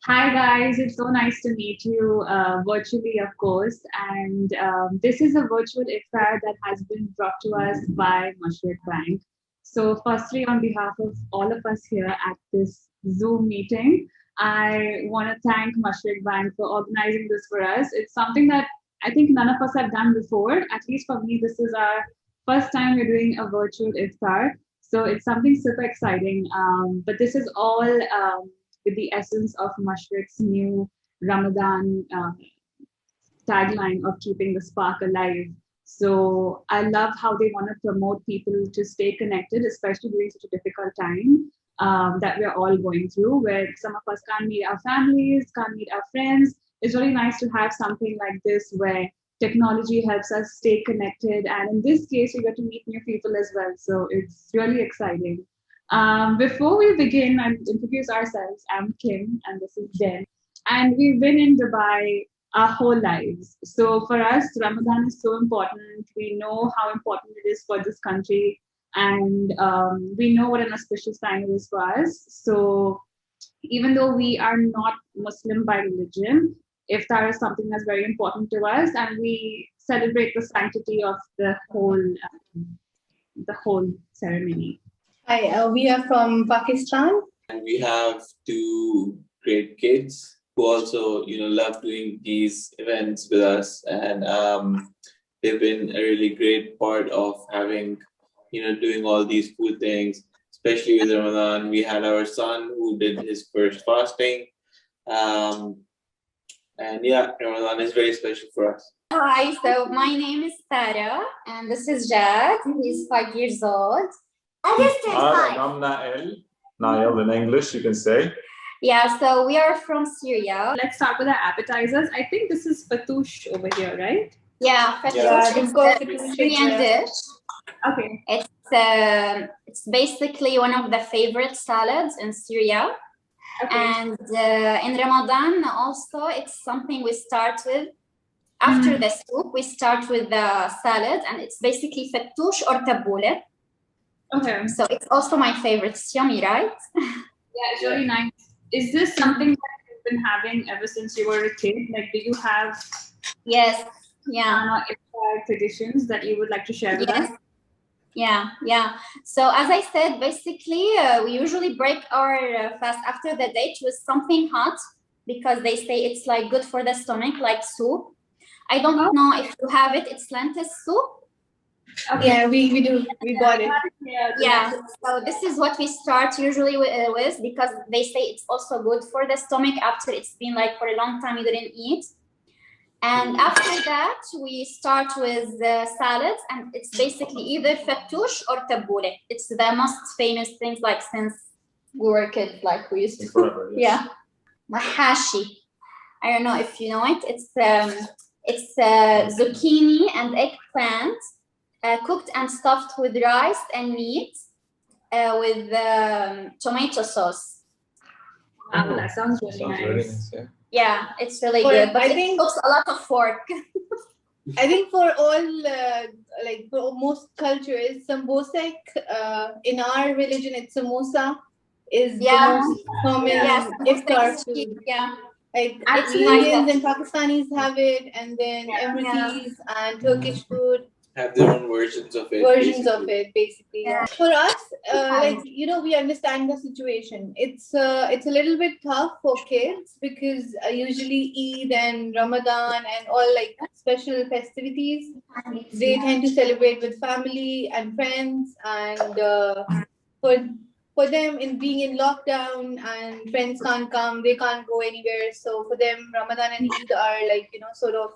Hi guys, it's so nice to meet you virtually, of course. And this is a virtual iftar that has been brought to us by Mashreq Bank. So, firstly, on behalf of all of us here at this Zoom meeting, I want to thank Mashreq Bank for organizing this for us. It's something that I think none of us have done before. At least for me, this is our first time we're doing a virtual iftar. So, it's something super exciting. But this is all. With the essence of Mashreq's new Ramadan tagline of keeping the spark alive. So I love how they want to promote people to stay connected, especially during such a difficult time that we're all going through, where some of us can't meet our families, can't meet our friends. It's really nice to have something like this where technology helps us stay connected. And in this case, we get to meet new people as well. So it's really exciting. Before we begin and introduce ourselves, I'm Kim and this is Jen. And we've been in Dubai our whole lives. So for us, Ramadan is so important. We know how important it is for this country, and we know what an auspicious time it is for us. So even though we are not Muslim by religion, iftar is something that's very important to us, and we celebrate the sanctity of the whole ceremony. Hi, we are from Pakistan. And we have two great kids who also, love doing these events with us, and they've been a really great part of having, doing all these cool things. Especially with Ramadan, we had our son who did his first fasting, um, and yeah, Ramadan is very special for us. Hi, so my name is Sara, and this is Jack. He's 5 years old. I just turned Hi, five. I'm Nael. Nael in English, you can say. Yeah, so we are from Syria. Let's start with our appetizers. I think this is fatouche over here, right? Yeah, Yeah, it's we've got a fatouche Syrian here. dish. Okay. It's basically one of the favorite salads in Syria. Okay. And in Ramadan also, it's something we start with. After the soup, we start with the salad, and it's basically fatouche or tabbouleh. Okay. So it's also my favorite. It's yummy, right? Yeah, it's really nice. Is this something that you've been having ever since you were a kid? Like, do you have Yes. Yeah. iftar traditions that you would like to share with us? Yes. Yeah. So as I said, basically, we usually break our fast after the date with something hot because they say it's like good for the stomach, like soup. I don't know if you have it. It's lentil soup. Okay. Yeah, we do. We got it. Yeah. So this is what we start usually with because they say it's also good for the stomach after it's been like for a long time you didn't eat. And after that, we start with salads, and it's basically either fatouche or tabbouleh. It's the most famous things like since we were kids, like we used to. Forever, yes. Yeah. Mahashi. I don't know if you know it. It's zucchini and eggplant cooked and stuffed with rice and meat with tomato sauce. Wow, that sounds really Sounds nice. very nice, yeah. Yeah, it's really But good, but I it think- cooks a lot of pork. I think for all, for most cultures, sambosek, in our religion, it's samosa, is Yeah. the most common Yes, iftar food. yeah. Like It's Indians nice. and Pakistanis have it, and then Emiratis and Turkish food Have their own versions of it. versions of basically. it, basically. Yeah. For us, we understand the situation. It's a little bit tough for kids because usually Eid and Ramadan and all like special festivities, they tend to celebrate with family and friends, and for them in being in lockdown and friends can't come, they can't go anywhere. So for them, Ramadan and Eid are sort of,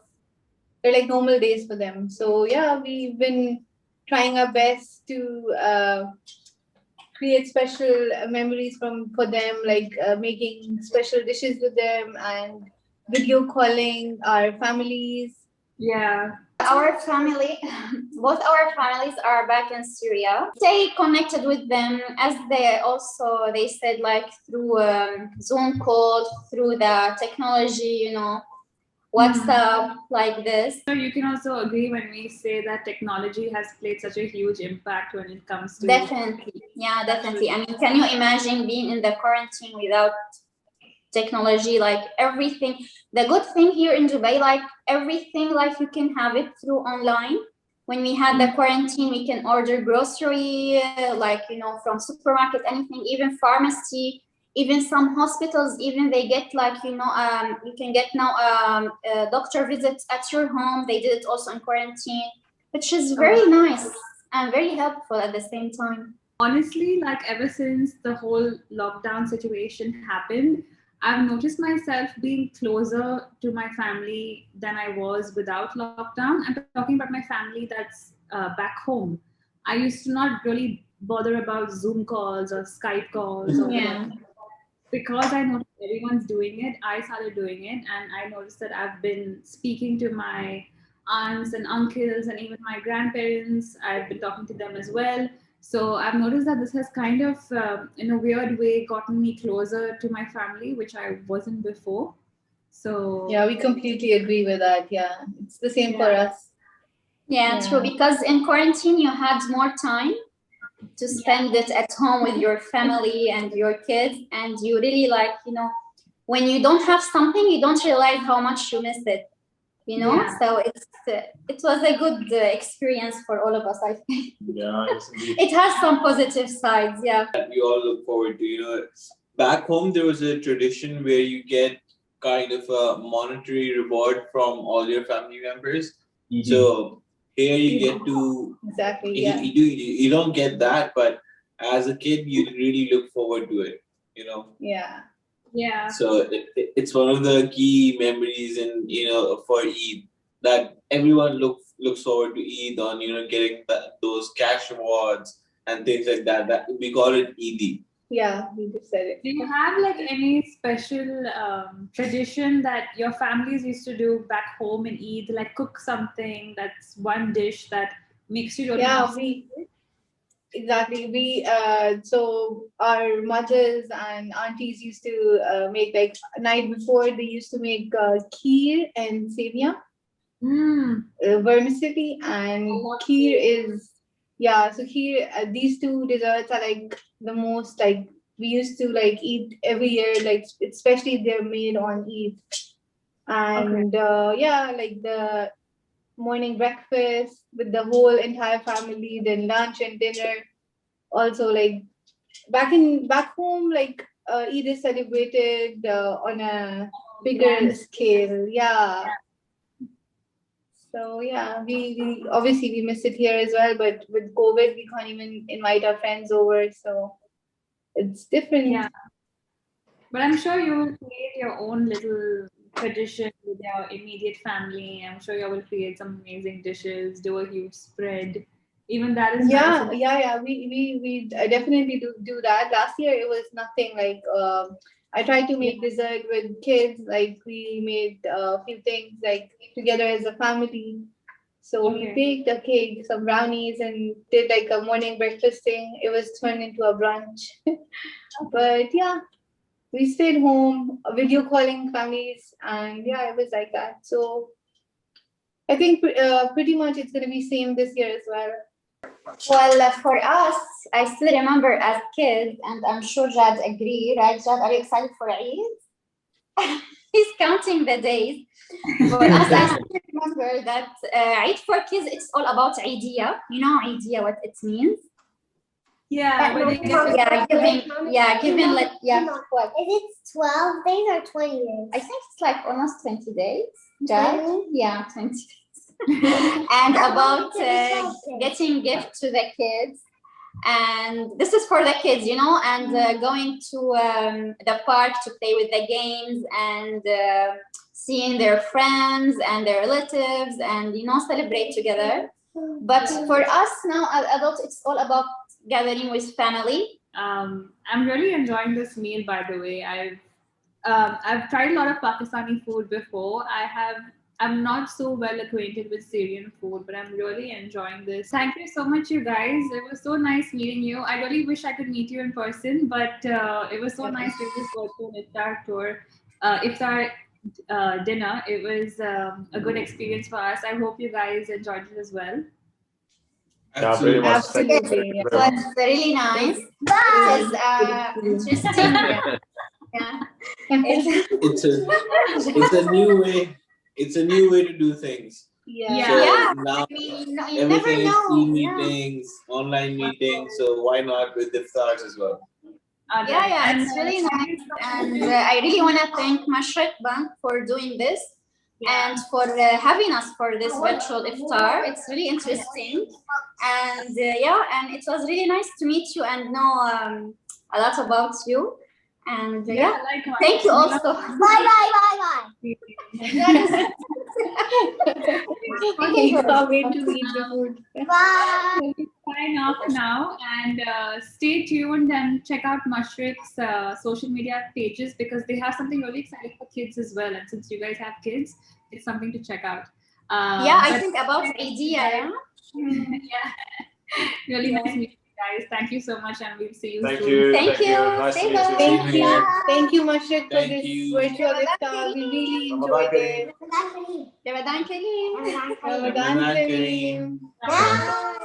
they're like normal days for them. So yeah, we've been trying our best to create special memories for them, like making special dishes with them and video calling our families. Yeah. Our family, both our families are back in Syria. Stay connected with them as they said, like through Zoom call, through the technology, WhatsApp, like this. So you can also agree when we say that technology has played such a huge impact when it comes to Definitely. Yeah, definitely. I mean, can you imagine being in the quarantine without technology, like everything. The good thing here in Dubai, like everything, like you can have it through online. When we had the quarantine, we can order grocery, like, you know, from supermarket, anything, even pharmacy, even some hospitals, even they get like, you know, you can get now doctor visits at your home. They did it also in quarantine, which is very nice and very helpful at the same time. Honestly, like ever since the whole lockdown situation happened, I've noticed myself being closer to my family than I was without lockdown. I'm talking about my family that's back home. I used to not really bother about Zoom calls or Skype calls or whatever. Because I noticed everyone's doing it, I started doing it, and I noticed that I've been speaking to my aunts and uncles and even my grandparents. I've been talking to them as well. So I've noticed that this has kind of, in a weird way, gotten me closer to my family, which I wasn't before. So Yeah, we completely agree with that. Yeah, it's the same for us. Yeah, true. Because in quarantine, you had more time to spend it at home with your family and your kids, and you really like, you know, when you don't have something, you don't realize how much you miss it, you know. So it was a good experience for all of us, I think. Yeah, yes, indeed. It has some positive sides. Yeah, We all look forward to, you know, back home there was a tradition where you get kind of a monetary reward from all your family members. So here you get to you don't get that, but as a kid you really look forward to it, you know. yeah. So it's one of the key memories in, you know, for Eid, that everyone looks forward to Eid on, you know, getting those cash rewards and things like that. That we call it Eid. Yeah, we just said it. Do you have like any special tradition that your families used to do back home in Eid, like cook something that's one dish that makes you really Exactly. We so our mothers and aunties used to make, like, night before they used to make kheer and sevia, vermicelli, and kheer is so kheer. These two desserts are like the most, like, we used to like eat every year, like especially they're made on Eid, and like the morning breakfast with the whole entire family, then lunch and dinner. Also, like back home, like Eid is celebrated on a bigger scale. Yeah. So yeah, we obviously we miss it here as well, but with COVID we can't even invite our friends over, so it's different. Yeah. But I'm sure you will create your own little tradition with your immediate family. I'm sure you will create some amazing dishes, do a huge spread. Even that is nice. We definitely do that. Last year it was nothing like I tried to make dessert with kids. Like we made a few things like together as a family. So we baked a cake, some brownies, and did like a morning breakfast thing. It was turned into a brunch. But yeah, we stayed home, video calling families, and yeah, it was like that. So I think pretty much it's gonna be same this year as well. Well, for us, I still remember as kids, and I'm sure Jad agree, right? Jad, are you excited for Eid? He's counting the days. For us, I still remember that Eid for kids, it's all about idea. You know, idea, what it means. Yeah, giving like what? Is it 12 days or 20 days? I think it's like almost 20 days. Jad? Yeah, 20 days. And about getting gifts to the kids, and this is for the kids, you know, and going to the park to play with the games, and seeing their friends and their relatives, and, you know, celebrate together. But for us now as adults, it's all about gathering with family. I'm really enjoying this meal, by the way. I've tried a lot of Pakistani food before. I'm not so well acquainted with Syrian food, but I'm really enjoying this. Thank you so much, you guys. It was so nice meeting you. I really wish I could meet you in person, but it was so nice to do this virtual iftar tour, iftar dinner. It was a good experience for us. I hope you guys enjoyed it as well. Yeah, very much. Absolutely. So it's really nice. It was interesting. Yeah. It's a new way. It's a new way to do things. Yeah. So Yeah. now I mean, you everything never is know. e-meetings, online meetings. So why not with iftars as well? Yeah, it's really nice, and I really want to thank Mashreq Bank for doing this and for having us for this virtual iftar. It's really interesting, and and it was really nice to meet you and know a lot about you. And likewise. thank you also. Bye. Can't wait to eat the food. Bye. Sign off now, and stay tuned and check out Mashreq's social media pages because they have something really exciting for kids as well. And since you guys have kids, it's something to check out. I think about the idea. Really nice meeting you guys. Thank you so much, and we'll see you Thank soon. you. Thank you. Nice to meet you. Thank you. Thank you, Mashreq, for Thank this you. virtual iftar. We really enjoyed it. Ramadan Kareem. Ramadan Kareem. Bye.